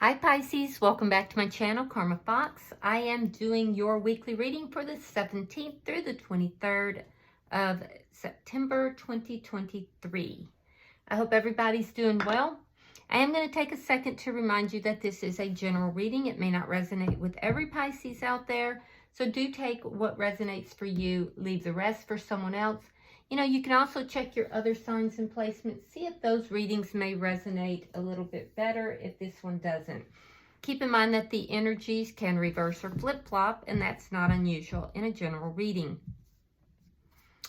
Hi Pisces, welcome back to my channel, Karma Fox. I am doing your weekly reading for the 17th through the 23rd of September 2023. I hope everybody's doing well. I am going to take a second to remind you that this is a general reading. It may not resonate with every Pisces out there, so do take what resonates for you, leave the rest for someone else. You know, you can also check your other signs and placements, see if those readings may resonate a little bit better if this one doesn't. Keep in mind that the energies can reverse or flip-flop, and that's not unusual in a general reading.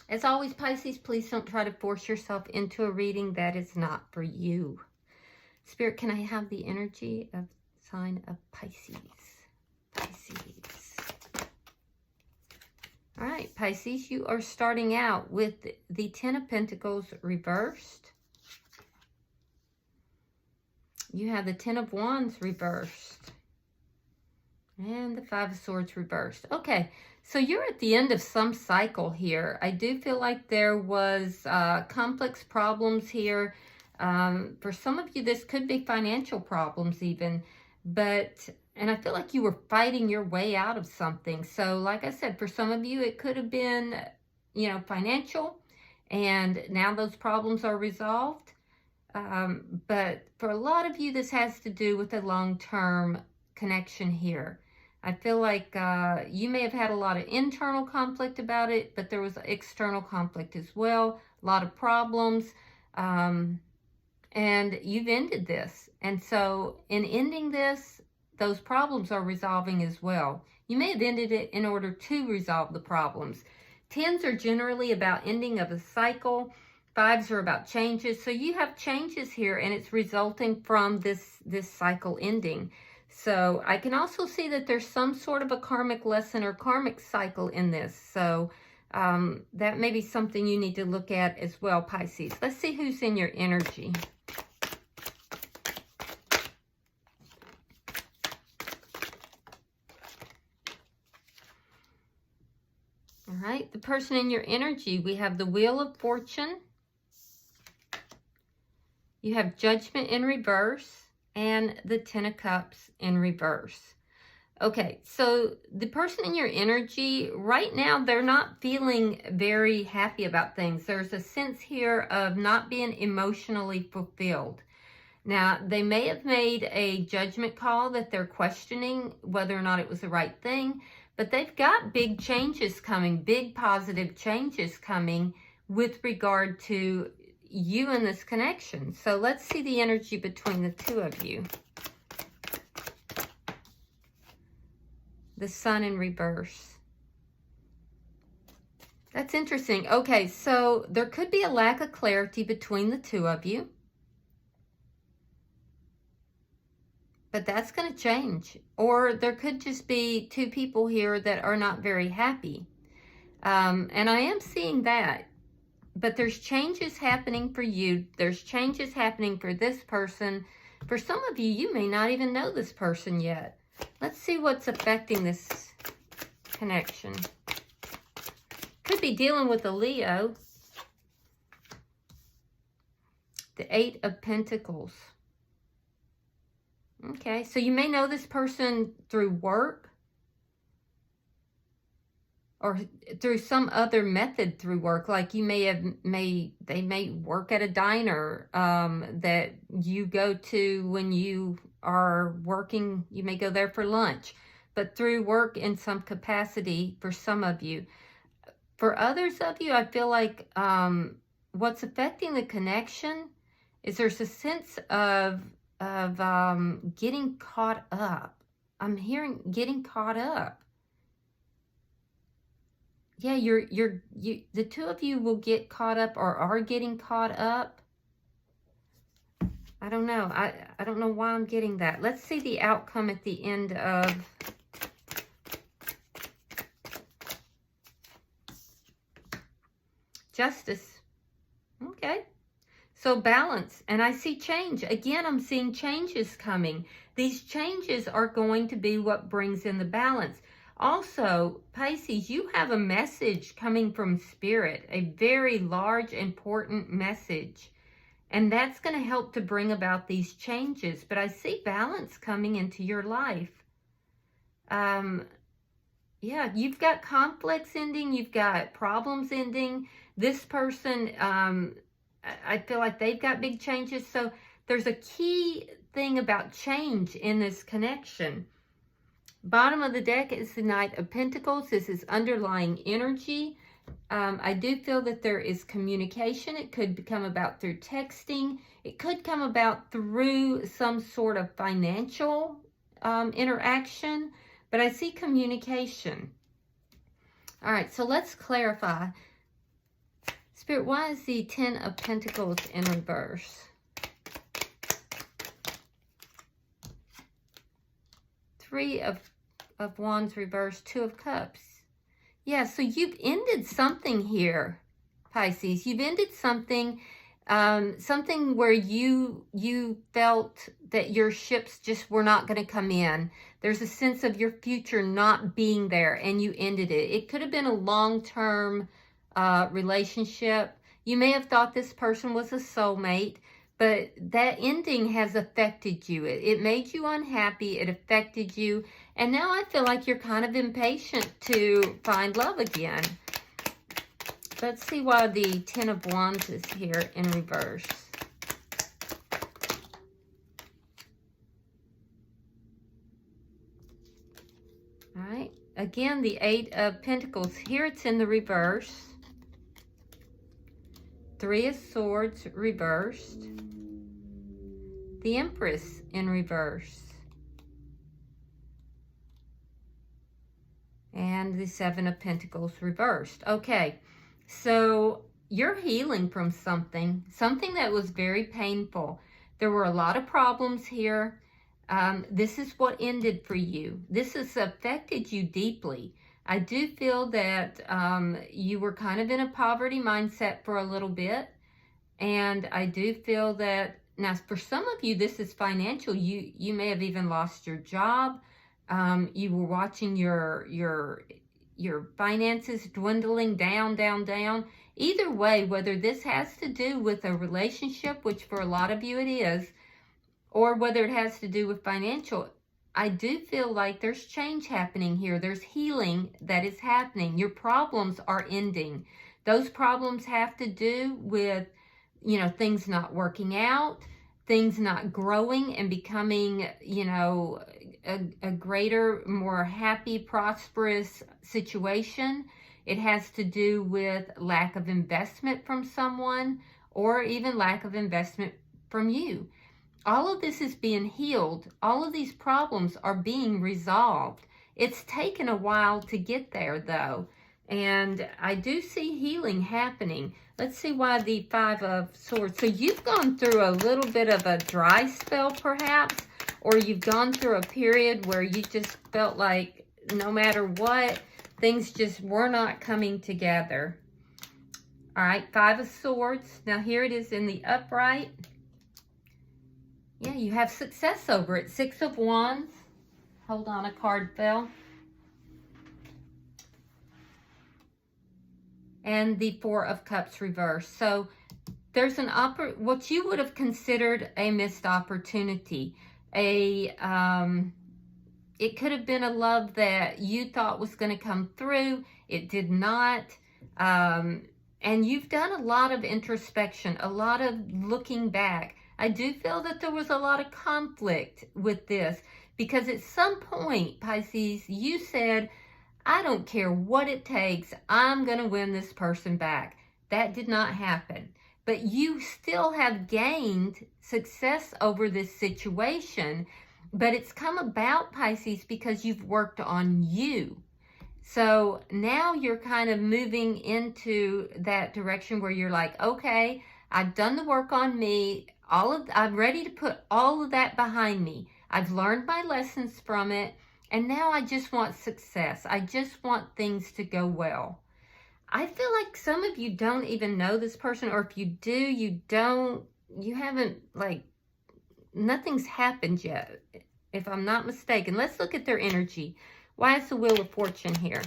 As always, Pisces, please don't try to force yourself into a reading that is not for you. Spirit, can I have the energy of sign of Pisces? Pisces. All right, Pisces, you are starting out with the Ten of Pentacles reversed. You have the Ten of Wands reversed. And the Five of Swords reversed. Okay, so you're at the end of some cycle here. I do feel like there was complex problems here. For some of you, this could be financial problems even. And I feel like you were fighting your way out of something. So like I said, for some of you, it could have been, you know, financial. And now those problems are resolved. But for a lot of you, this has to do with a long-term connection here. I feel like you may have had a lot of internal conflict about it, but there was external conflict as well. A lot of problems. And you've ended this. And so in ending this, those problems are resolving as well. You may have ended it in order to resolve the problems. Tens are generally about ending of a cycle. Fives are about changes. So you have changes here, and it's resulting from this cycle ending. So I can also see that there's some sort of a karmic lesson or karmic cycle in this. So that may be something you need to look at as well, Pisces. Let's see who's in your energy. All right, the person in your energy, we have the Wheel of Fortune. You have Judgment in reverse and the Ten of Cups in reverse. Okay, so the person in your energy, right now, they're not feeling very happy about things. There's a sense here of not being emotionally fulfilled. Now, they may have made a judgment call that they're questioning whether or not it was the right thing, but they've got big changes coming, big positive changes coming with regard to you and this connection. So let's see the energy between the two of you. The Sun in reverse. That's interesting. Okay, so there could be a lack of clarity between the two of you. But that's going to change. Or there could just be two people here that are not very happy. And I am seeing that. But there's changes happening for you. There's changes happening for this person. For some of you, you may not even know this person yet. Let's see what's affecting this connection. Could be dealing with a Leo. The Eight of Pentacles. Okay, so you may know this person through work or through some other method through work. Like you they may work at a diner that you go to when you are working. You may go there for lunch, but through work in some capacity for some of you. For others of you, I feel like what's affecting the connection is there's a sense of getting caught up. I'm hearing getting caught up. Yeah, the two of you will get caught up or are getting caught up. I don't know. I don't know why I'm getting that. Let's see the outcome at the end of Justice. Okay. So balance, and I see change. Again, I'm seeing changes coming. These changes are going to be what brings in the balance. Also, Pisces, you have a message coming from Spirit, a very large, important message. And that's going to help to bring about these changes. But I see balance coming into your life. Yeah, you've got conflicts ending. You've got problems ending. This person, I feel like they've got big changes. So there's a key thing about change in this connection. Bottom of the deck is the Knight of Pentacles. This is underlying energy. I do feel that there is communication. It could come about through texting. It could come about through some sort of financial interaction. But I see communication. All right, so let's clarify. Spirit, why is the Ten of Pentacles in reverse? Three of Wands reversed, Two of Cups. Yeah, so you've ended something here, Pisces. You've ended something, something where you felt that your ships just were not going to come in. There's a sense of your future not being there, and you ended it. It could have been a long-term relationship. You may have thought this person was a soulmate, but that ending has affected you. It made you unhappy. It affected you. And now I feel like you're kind of impatient to find love again. Let's see why the Ten of Wands is here in reverse. All right. Again, the Eight of Pentacles. Here it's in the reverse. Three of Swords reversed. The Empress in reverse. And the Seven of Pentacles reversed. Okay, so you're healing from something that was very painful. There were a lot of problems here. This is what ended for you. This has affected you deeply. I do feel that you were kind of in a poverty mindset for a little bit. And I do feel that, now for some of you, this is financial. You may have even lost your job. You were watching your finances dwindling down. Either way, whether this has to do with a relationship, which for a lot of you it is, or whether it has to do with financial, I do feel like there's change happening here. There's healing that is happening. Your problems are ending. Those problems have to do with, you know, things not working out, things not growing and becoming, you know, a greater, more happy, prosperous situation. It has to do with lack of investment from someone, or even lack of investment from you. All of this is being healed. All of these problems are being resolved. It's taken a while to get there, though. And I do see healing happening. Let's see why the Five of Swords. So you've gone through a little bit of a dry spell, perhaps, or you've gone through a period where you just felt like no matter what, things just were not coming together. All right, Five of Swords. Now here it is in the upright. Yeah, you have success over it. Six of Wands. Hold on, a card fell. And the Four of Cups reversed. So there's what you would have considered a missed opportunity. It could have been a love that you thought was going to come through. It did not. And you've done a lot of introspection, a lot of looking back. I do feel that there was a lot of conflict with this, because at some point, Pisces, you said, I don't care what it takes, I'm going to win this person back. That did not happen. But you still have gained success over this situation, but it's come about, Pisces, because you've worked on you. So now you're kind of moving into that direction where you're like, okay, I've done the work on me. I'm ready to put all of that behind me. I've learned my lessons from it, and now I just want success. I just want things to go well. I feel like some of you don't even know this person, or if you do, you haven't, like, nothing's happened yet, if I'm not mistaken. Let's look at their energy. Why is the Wheel of Fortune here?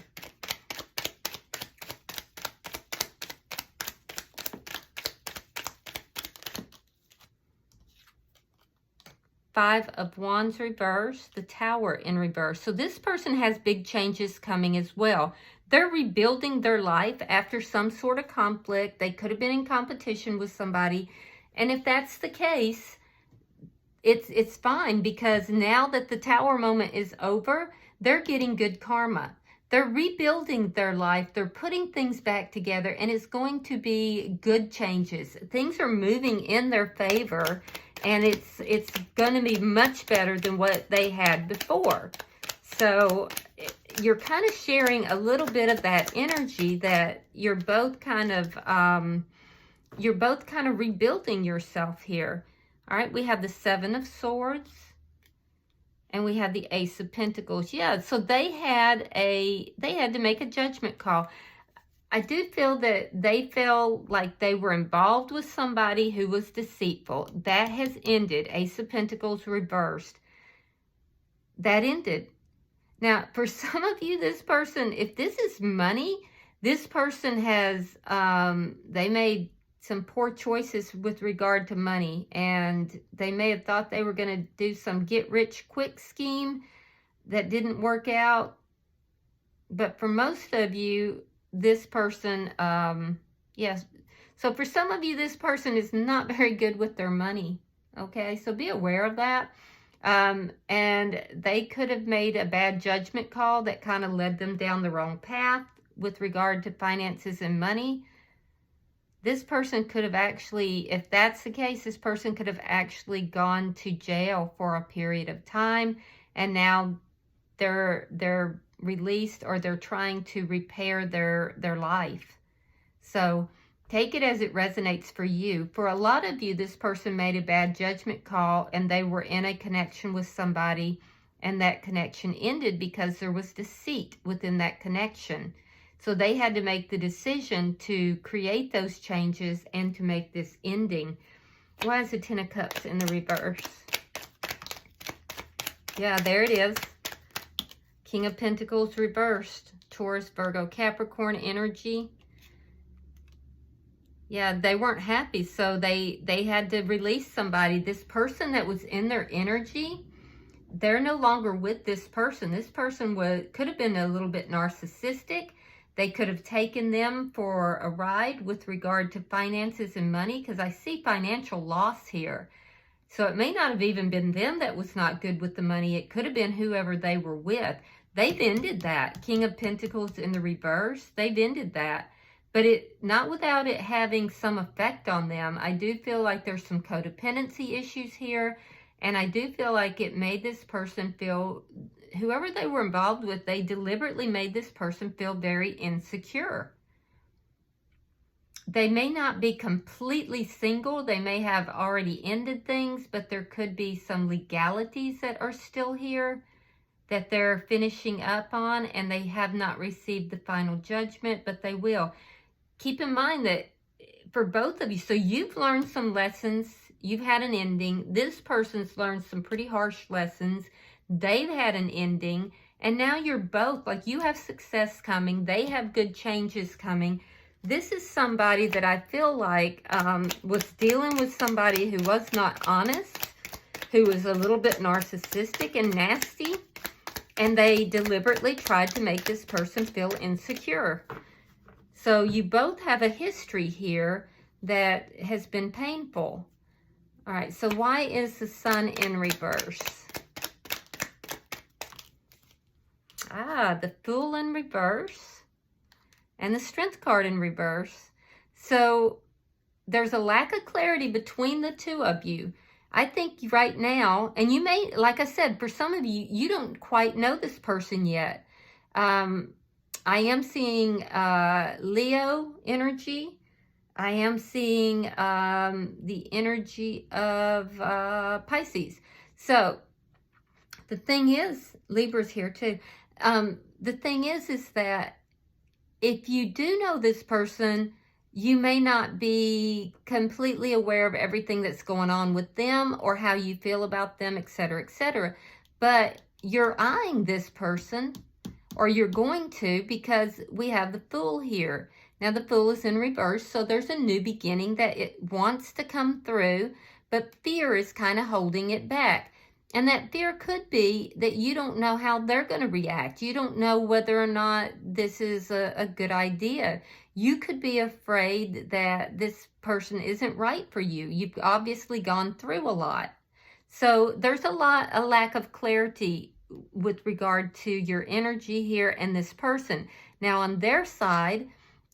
Five of Wands reverse, the Tower in reverse. So this person has big changes coming as well. They're rebuilding their life after some sort of conflict. They could have been in competition with somebody. And if that's the case, it's fine, because now that the Tower moment is over, they're getting good karma. They're rebuilding their life. They're putting things back together, and it's going to be good changes. Things are moving in their favor, and it's going to be much better than what they had before. So you're kind of sharing a little bit of that energy that you're both kind of rebuilding yourself here. All right, we have the Seven of Swords, and we have the Ace of Pentacles. Yeah, so they had to make a judgment call. I do feel that they felt like they were involved with somebody who was deceitful. That has ended. Ace of Pentacles reversed. That ended. Now, for some of you, this person, if this is money, this person has, they made some poor choices with regard to money, and they may have thought they were going to do some get-rich-quick scheme that didn't work out. But for most of you, this person, yes. So for some of you, this person is not very good with their money. Okay, so be aware of that. And they could have made a bad judgment call that kind of led them down the wrong path with regard to finances and money. This person could have actually, if that's the case, this person could have actually gone to jail for a period of time, and now they're released, or they're trying to repair their life. So take it as it resonates for you. For a lot of you, this person made a bad judgment call, and they were in a connection with somebody, and that connection ended because there was deceit within that connection. So they had to make the decision to create those changes and to make this ending. Why is the Ten of Cups in the reverse? Yeah, there it is. King of Pentacles reversed. Taurus, Virgo, Capricorn energy. Yeah, they weren't happy, so they had to release somebody. This person that was in their energy, they're no longer with this person. This person could have been a little bit narcissistic. They could have taken them for a ride with regard to finances and money, because I see financial loss here. So it may not have even been them that was not good with the money. It could have been whoever they were with. They've ended that. King of Pentacles in the reverse, they've ended that. But not without it having some effect on them. I do feel like there's some codependency issues here. And I do feel like it made this person feel, whoever they were involved with, they deliberately made this person feel very insecure. They may not be completely single. They may have already ended things, but there could be some legalities that are still here that they're finishing up on, and they have not received the final judgment, but they will. Keep in mind that for both of you, so you've learned some lessons. You've had an ending. This person's learned some pretty harsh lessons. They've had an ending, and now you're both, like, you have success coming. They have good changes coming. This is somebody that I feel like was dealing with somebody who was not honest, who was a little bit narcissistic and nasty, and they deliberately tried to make this person feel insecure. So you both have a history here that has been painful. All right, so why is the Sun in reverse? The Fool in reverse and the Strength card in reverse. So there's a lack of clarity between the two of you. I think right now, and you may, like I said, for some of you, you don't quite know this person yet. I am seeing Leo energy. I am seeing the energy of Pisces. So the thing is, Libra's here too. The thing is that if you do know this person, you may not be completely aware of everything that's going on with them or how you feel about them, etc., etc. But you're eyeing this person, or you're going to, because we have the Fool here. Now the Fool is in reverse, so there's a new beginning that it wants to come through, but fear is kind of holding it back. And that fear could be that you don't know how they're going to react. You don't know whether or not this is a good idea. You could be afraid that this person isn't right for you. You've obviously gone through a lot. So there's a lack of clarity with regard to your energy here and this person. Now on their side,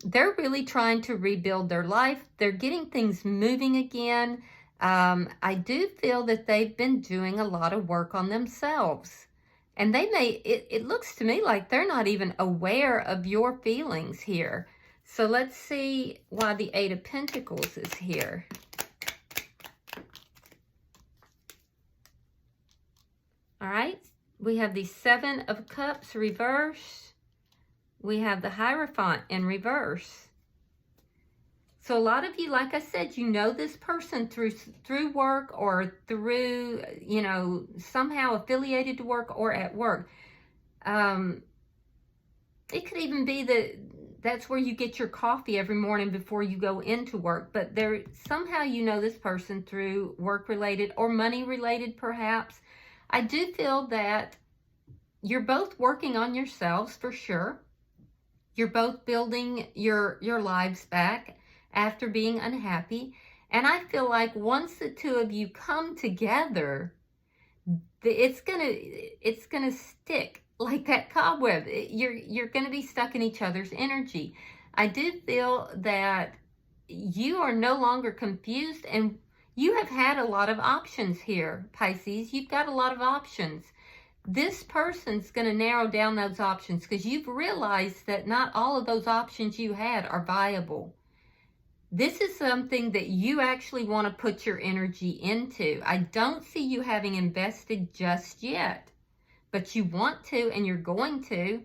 they're really trying to rebuild their life. They're getting things moving again. I do feel that they've been doing a lot of work on themselves. And they may, it looks to me like they're not even aware of your feelings here. So let's see why the Eight of Pentacles is here. All right, we have the Seven of Cups reversed. We have the Hierophant in reverse. So a lot of you, like I said, you know this person through work or through, you know, somehow affiliated to work or at work. It could even be that that's where you get your coffee every morning before you go into work. But there, somehow you know this person through work-related or money-related, perhaps. I do feel that you're both working on yourselves for sure. You're both building your lives back after being unhappy. And I feel like once the two of you come together, it's gonna stick like that cobweb. You're gonna be stuck in each other's energy. I do feel that you are no longer confused, and you have had a lot of options here, Pisces. You've got a lot of options. This person's going to narrow down those options because you've realized that not all of those options you had are viable. This is something that you actually want to put your energy into. I don't see you having invested just yet, but you want to, and you're going to.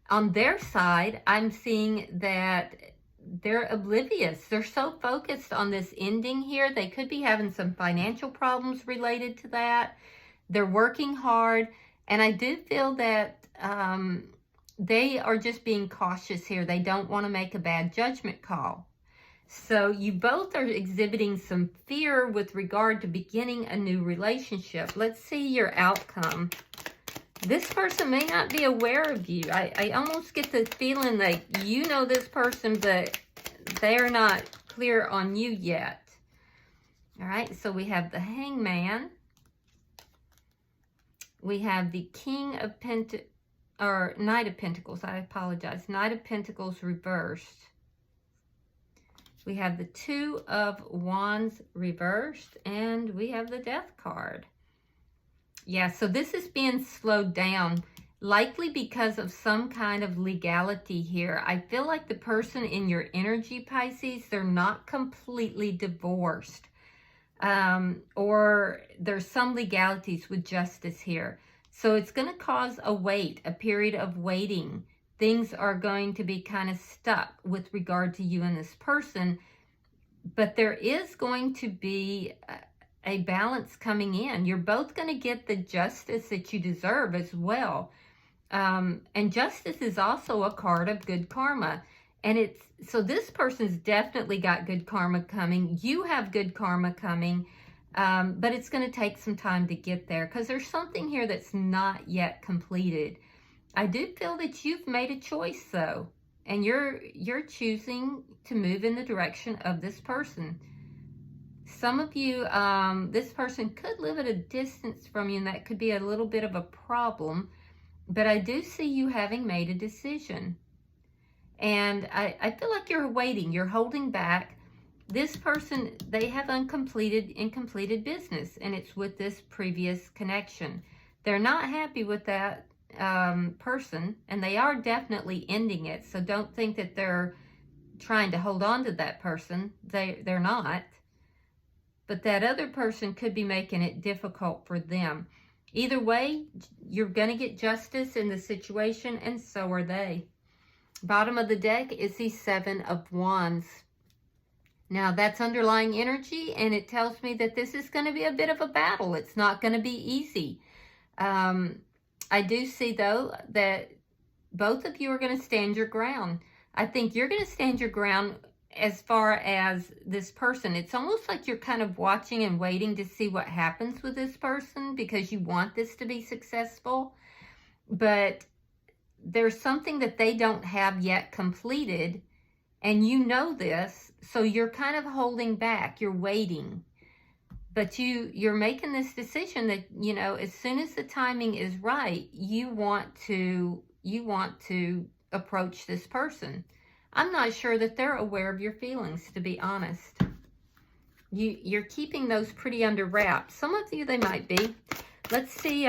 On their side, I'm seeing that they're oblivious. They're so focused on this ending here. They could be having some financial problems related to that. They're working hard, and I do feel that they are just being cautious here. They don't want to make a bad judgment call. So you both are exhibiting some fear with regard to beginning a new relationship. Let's see your outcome. This person may not be aware of you. I almost get the feeling that you know this person, but they're not clear on you yet. All right, so we have the Hangman. We have the King of Knight of Pentacles, I apologize. Knight of Pentacles reversed. We have the Two of Wands reversed, and we have the Death card. Yeah, so this is being slowed down, likely because of some kind of legality here. I feel like the person in your energy, Pisces, they're not completely divorced. Or there's some legalities with justice here. So it's going to cause a period of waiting. Things are going to be kind of stuck with regard to you and this person. But there is going to be a balance coming in. You're both going to get the justice that you deserve as well. And justice is also a card of good karma. And so this person's definitely got good karma coming. You have good karma coming, but it's going to take some time to get there because there's something here that's not yet completed. I do feel that you've made a choice though, and you're choosing to move in the direction of this person. Some of you, this person could live at a distance from you, and that could be a little bit of a problem, but I do see you having made a decision. And I feel like you're waiting, you're holding back. This person, they have incompleted business, and it's with this previous connection. They're not happy with that person, and they are definitely ending it. So don't think that they're trying to hold on to that person. They're not. But that other person could be making it difficult for them. Either way, you're going to get justice in the situation, and so are they. Bottom of the deck is the Seven of Wands. Now that's underlying energy, and it tells me that this is going to be a bit of a battle. It's not going to be easy. I do see though that both of you are going to stand your ground. I think you're going to stand your ground as far as this person. It's almost like you're kind of watching and waiting to see what happens with this person because you want this to be successful. But there's something that they don't have yet completed, and you know this, so you're kind of holding back. You're waiting. But you're making this decision that, you know, as soon as the timing is right, you want to approach this person. I'm not sure that they're aware of your feelings, to be honest. You're keeping those pretty under wraps. Some of you, they might be. Let's see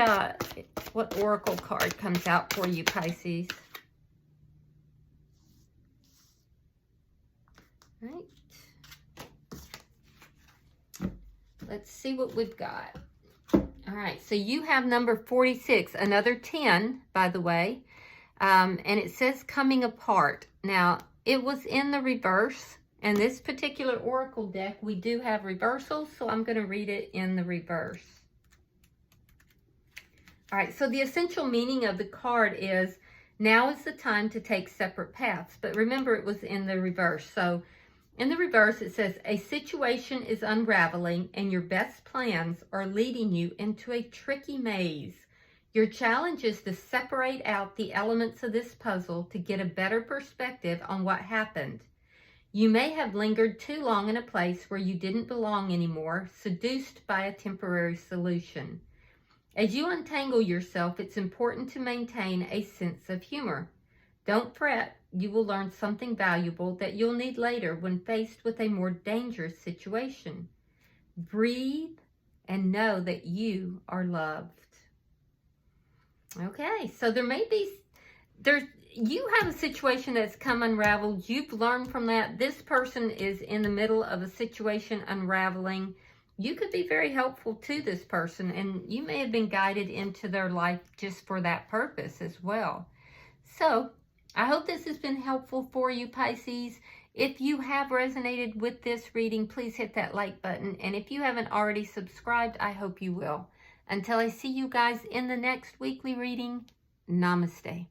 what oracle card comes out for you, Pisces. Right. Let's see what we've got. All right, so you have number 46, another 10, by the way. And it says coming apart. Now, it was in the reverse. And this particular oracle deck, we do have reversals, so I'm going to read it in the reverse. All right, so the essential meaning of the card is, now is the time to take separate paths. But remember, it was in the reverse. So in the reverse, it says, a situation is unraveling and your best plans are leading you into a tricky maze. Your challenge is to separate out the elements of this puzzle to get a better perspective on what happened. You may have lingered too long in a place where you didn't belong anymore, seduced by a temporary solution. As you untangle yourself, it's important to maintain a sense of humor. Don't fret, you will learn something valuable that you'll need later when faced with a more dangerous situation. Breathe and know that you are loved. Okay, so you have a situation that's come unraveled. You've learned from that. This person is in the middle of a situation unraveling. You could be very helpful to this person, and you may have been guided into their life just for that purpose as well. So, I hope this has been helpful for you, Pisces. If you have resonated with this reading, please hit that like button. And if you haven't already subscribed, I hope you will. Until I see you guys in the next weekly reading, namaste.